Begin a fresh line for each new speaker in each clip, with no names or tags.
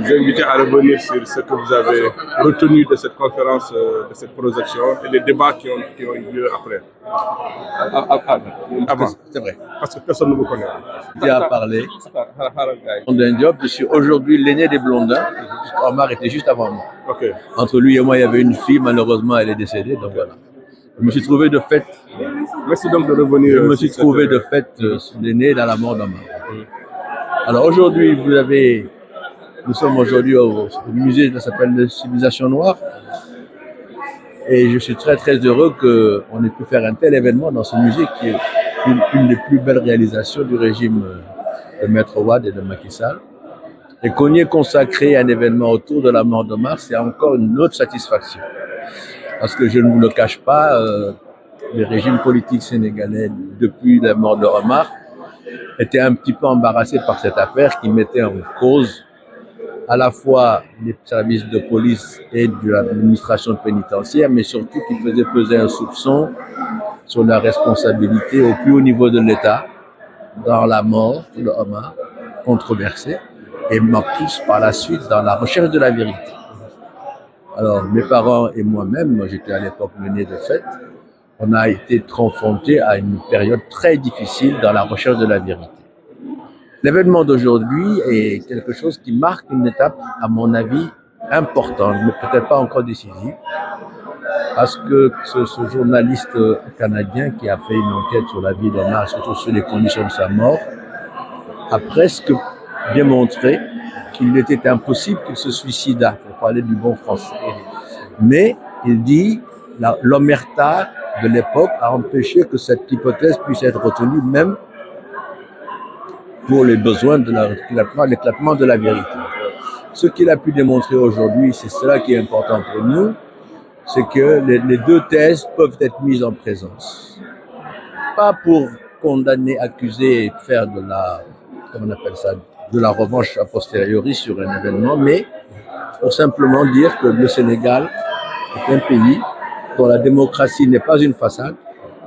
vous inviter à revenir sur ce que vous avez retenu de cette conférence, de cette projection et des débats qui ont eu lieu après. Avant.
C'est vrai.
Parce que personne ne vous connaît.
Qui a parlé d'un job. Je suis aujourd'hui l'aîné des Blondins. Omar était juste avant moi.
Okay.
Entre lui et moi, il y avait une fille. Malheureusement, elle est décédée. Donc voilà. Je me suis trouvé de fait.
Merci donc de revenir.
Je me suis trouvé de fait l'aîné dans la mort d'Omar. Alors aujourd'hui, nous sommes aujourd'hui au musée qui s'appelle la Civilisation Noire. Et je suis très très heureux qu'on ait pu faire un tel événement dans ce musée qui est une des plus belles réalisations du régime de Maître Wade et de Macky Sall. Et qu'on y ait consacré un événement autour de la mort d'Omar, c'est encore une autre satisfaction. Parce que je ne vous le cache pas, les régimes politiques sénégalais, depuis la mort d'Omar, étaient un petit peu embarrassés par cette affaire qui mettait en cause à la fois les services de police et de l'administration pénitentiaire, mais surtout qui faisait peser un soupçon sur la responsabilité au plus haut niveau de l'État dans la mort de Omar, controversée, et en plus par la suite dans la recherche de la vérité. Alors mes parents et moi-même, j'étais à l'époque mené de fait, on a été confrontés à une période très difficile dans la recherche de la vérité. L'événement d'aujourd'hui est quelque chose qui marque une étape, à mon avis, importante, mais peut-être pas encore décisive, parce que ce journaliste canadien qui a fait une enquête sur la vie d'Omar, surtout sur les conditions de sa mort, a presque bien montré qu'il était impossible qu'il se suicidât, pour parler du bon français. Mais il dit l'omerta de l'époque a empêché que cette hypothèse puisse être retenue, même pour les besoins de l'éclatement de la vérité. Ce qu'il a pu démontrer aujourd'hui, c'est cela qui est important pour nous, c'est que les deux thèses peuvent être mises en présence. Pas pour condamner, accuser et faire de la revanche a posteriori sur un événement, mais pour simplement dire que le Sénégal est un pays dont la démocratie n'est pas une façade,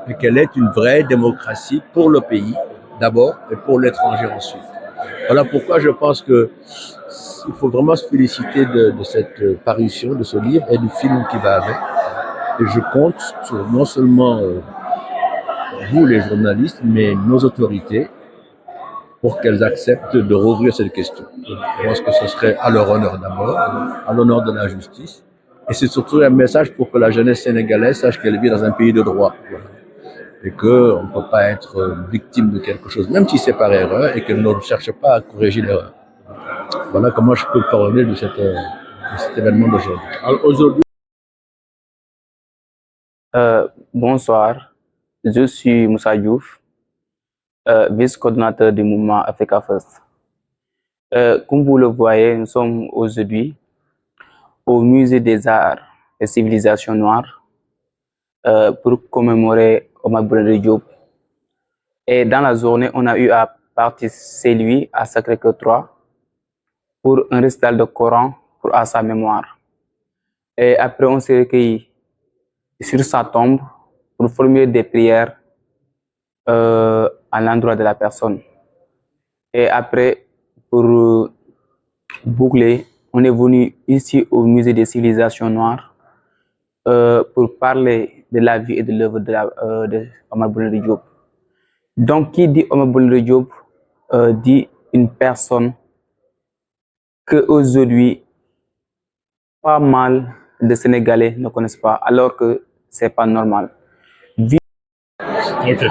mais qu'elle est une vraie démocratie pour le pays, d'abord, et pour l'étranger ensuite. Voilà pourquoi je pense qu'il faut vraiment se féliciter de cette parution, de ce livre et du film qui va avec. Et je compte sur non seulement vous, les journalistes, mais nos autorités, pour qu'elles acceptent de rouvrir cette question. Je pense que ce serait à leur honneur d'abord, à l'honneur de la justice. Et c'est surtout un message pour que la jeunesse sénégalaise sache qu'elle vit dans un pays de droit. Et qu'on ne peut pas être victime de quelque chose, même si c'est par erreur, et qu'elle ne cherche pas à corriger l'erreur. Voilà comment je peux parler de cet événement d'aujourd'hui.
Alors aujourd'hui.
Bonsoir, je suis Moussa Diouf, vice-coordinateur du mouvement Africa First. Comme vous le voyez, nous sommes aujourd'hui au Musée des Arts et Civilisations Noires pour commémorer Omar Blondin Diop. Et dans la journée, on a eu à partir chez lui à Sacré-Cœur 3 pour un récital de Coran à sa mémoire. Et après, on s'est recueilli sur sa tombe pour formuler des prières à l'endroit de la personne. Et après, pour boucler, on est venu ici au Musée des Civilisations Noires pour parler de la vie et de l'œuvre de Omar Blondin Diop. Donc, qui dit Omar Blondin Diop dit une personne que aujourd'hui pas mal de Sénégalais ne connaissent pas, alors que c'est pas normal.
Ok.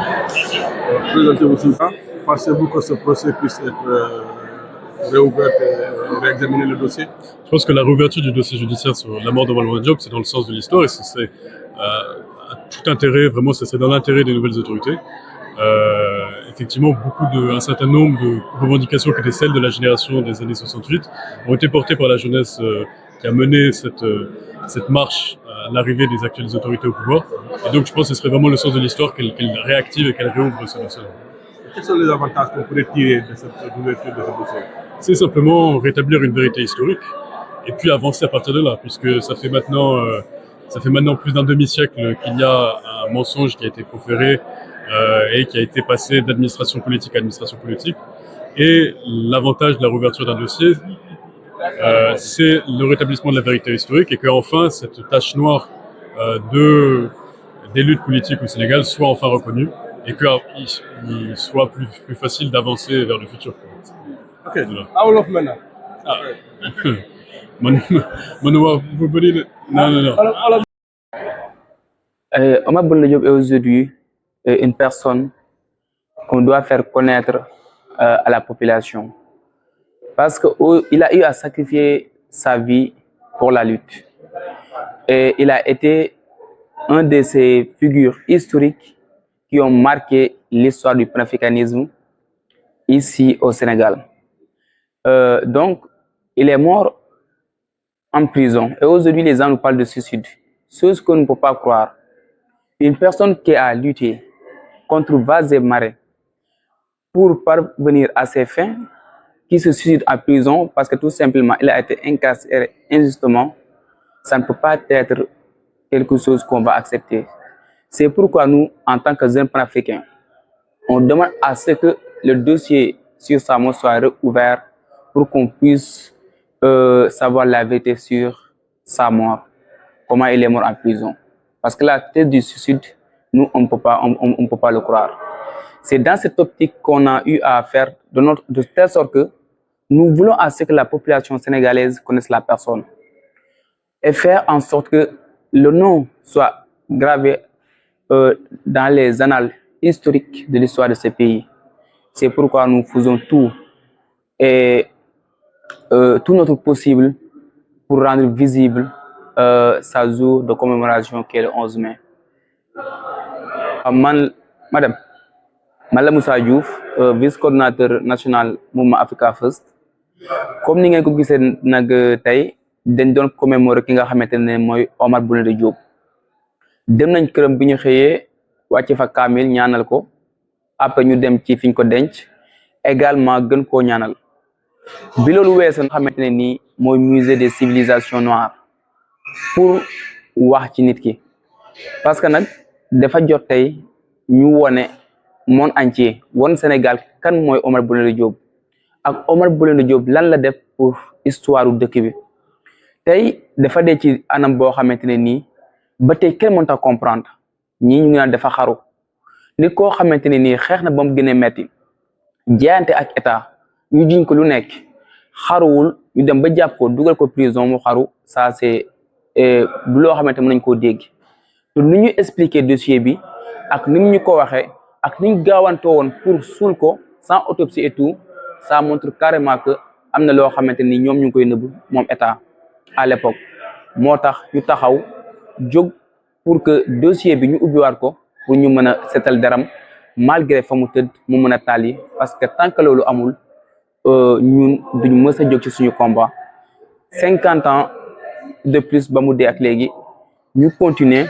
Présentez-vous tout ça. Pensez-vous que ce procès puisse être réouvert et réexaminer le dossier?
Je pense que la réouverture du dossier judiciaire sur la mort d'Omar Blondin Diop, c'est dans le sens de l'histoire et ce serait tout intérêt, vraiment, ce serait dans l'intérêt des nouvelles autorités. Effectivement, un certain nombre de revendications qui étaient celles de la génération des années 68 ont été portées par la jeunesse qui a mené cette marche à l'arrivée des actuelles autorités au pouvoir. Et donc, je pense que ce serait vraiment le sens de l'histoire qu'elle réactive et qu'elle réouvre ce dossier.
Quels sont les avantages qu'on pourrait tirer de cette ouverture de ce dossier?
C'est simplement rétablir une vérité historique et puis avancer à partir de là, puisque ça fait maintenant plus d'un demi-siècle qu'il y a un mensonge qui a été proféré et qui a été passé d'administration politique à administration politique. Et l'avantage de la réouverture d'un dossier, c'est le rétablissement de la vérité historique et qu'enfin cette tache noire des luttes politiques au Sénégal soit enfin reconnue et qu'il soit plus facile d'avancer vers le futur.
Ok, Wolof maintenant.
Ah. Non.
Omar Blondin Diop est aujourd'hui une personne qu'on doit faire connaître à la population parce qu'il a eu à sacrifier sa vie pour la lutte. Et il a été un de ces figures historiques qui ont marqué l'histoire du panafricanisme ici au Sénégal. Donc, il est mort en prison et aujourd'hui les gens nous parlent de suicide, chose qu'on ne peut pas croire. Une personne qui a lutté contre vents et marées pour parvenir à ses fins, qui se suicide en prison parce que tout simplement il a été incarcéré injustement, ça ne peut pas être quelque chose qu'on va accepter. C'est pourquoi nous, en tant que jeunes panafricains, on demande à ce que le dossier sur sa mort soit rouvert pour qu'on puisse savoir la vérité sur sa mort, comment il est mort en prison. Parce que la thèse du suicide, nous, on ne peut pas le croire. C'est dans cette optique qu'on a eu à faire de telle sorte que nous voulons à ce que la population sénégalaise connaisse la personne et faire en sorte que le nom soit gravé dans les annales historiques de l'histoire de ce pays. C'est pourquoi nous faisons tout et tout notre possible pour rendre visible sa jour de commémoration qui est le 11 mai. Madame, Moussa Diouf, vice-coordinateur national Mouvement Africa First. Comme ni ngeen ko gisee nag tey dañ doon commémorer ki nga xamante ne mooy Omar Blondin Diop. Dem nañ këram bi ñu xëyee wàcce fa kaamil ñaanal ko après ñu dem ci fiñ ko denc également gën koo ñaanal bi loolu weesoo nga xamante ne nii mooy musée des civilisations noires pour wax ci nit ki parce que nag dafa jot tey ñu wone monde entier won Sénégal kan mooy Omar Blondin Diop ak Omar Blondin Diop lan la def pour histoire dëkk bi tey dafa dee ci anam boo xamante ne nii ba tey kenn mënta comprendre ñii ñu ngi naan dafa xaru nit koo xamante ne nii xeex na ba mu gën a metti jaayante ak état ñu jiñ ko lu nekk xaruwul ñu dem ba jàpp ko dugal ko prison mu xaru ça c'est du loo xamante mën nañ koo dégg te nu ñu expliquer dossier bi ak ni ñu ko waxee ak ni ñu gaawantoo woon pour suul ko sans autopsie et tout ça montre carrément que am na loo xamante ni ñoom ñu ngi koy nëbb moom état à l'époque moo tax ñu taxaw jóg pour que dossier bi ñu ubbiwaat ko pour ñu mën a setal deram malgré fa mu tëdd mu mën a tàlli parce que tant que loolu amul ñun duñu mës a jóg ci suñu combat 50 ans de plus ba mu dee ak léegi ñu continuer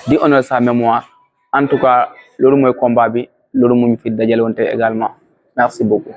di honorer sa mémoire en tout cas loolu mooy combat bi loolu mu ñu fi dajale woon tey également merci beaucoup.